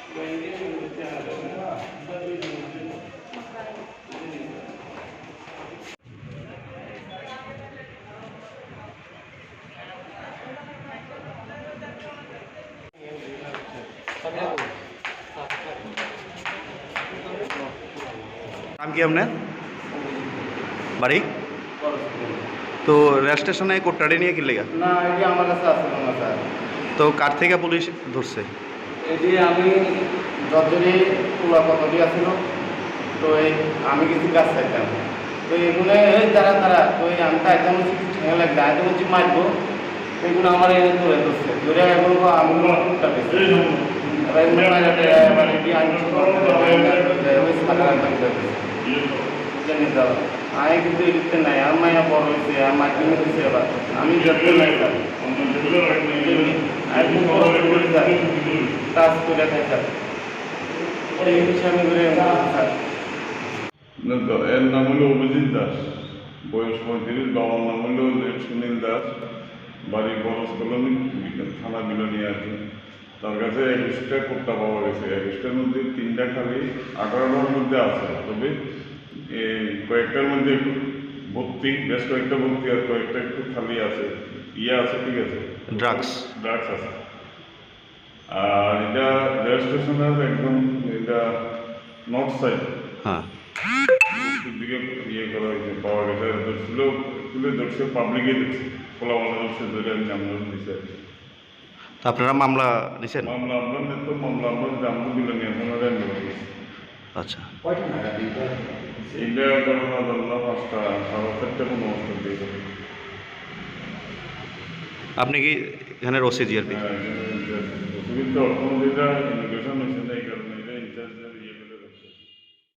নাম কি আপনার? বাড়ি? তো রেল স্টেশনে কোটটাড়ি নিয়ে কি লেগা? না, এটি আমার কাছে আসছিল না স্যার। তো কার থেকে পুলিশ ধরছে? এটি আমি যতদিন পুরাপতি আসছিল, তো এই আমি কিছু কাজ চাইতাম, তো এগুলো তারা তারা তো আমি চাইতাম ঠেঙে লাগবে আইতে বলছি মারবো, এগুলো আমার এনে ধরে ধরছে ধরে এগুলো আমি টুকটা পেয়েছি এবার এগুলো মাইরাতে এবার এটি আমি আমি কিন্তু এদিকতে নাই আমার মায়া বড় হয়েছে আমার মাধ্যমে দিচ্ছে এবার আমি যত নাই কাজ করে খাই স্যার এই হিসাবে আমি করে স্যার। এর নাম হলো অভিজিৎ দাস, বয়স 35, বাবার নাম হলো সুনীল দাস, বাড়ি বরস কলোনি, থানা বিলোনিয়া আছে। তার কাছে 21টা কোট্টা পাওয়া গেছে, 21টার মধ্যে 3টা খালি 18টার মধ্যে আছে, তবে এই কয়েকটার মধ্যে একটু ভর্তি, বেশ কয়েকটা ভর্তি আর কয়েকটা একটু খালি আছে, আছে, ঠিক আছে, ড্রাগস আছে। আর এটা রেল স্টেশনের একদম এটা নর্থ সাইড, হ্যাঁ। দিকে ইয়ে করা হয়েছে, পাওয়া গেছে, তুলে ধরছে, পাবলিকে দিচ্ছে, খোলা মালা ধরছে, ধরে আমরা দিচ্ছে। তো আপনারা মামলা দিচ্ছেন? মামলা আমরা তো মামলা আমরা জানতে দিল নি, আপনারা নিয়ে। আচ্ছা, এইটা ঘটনা ধরলাম 5টা 4:30 কোনো অবস্থা দিয়ে যাবে। আপনি কি এখানে রসি জিআরপি? হ্যাঁ, অসুবিধা অর্থনীতিটা ইমিগ্রেশন হয়েছে না এই কারণে।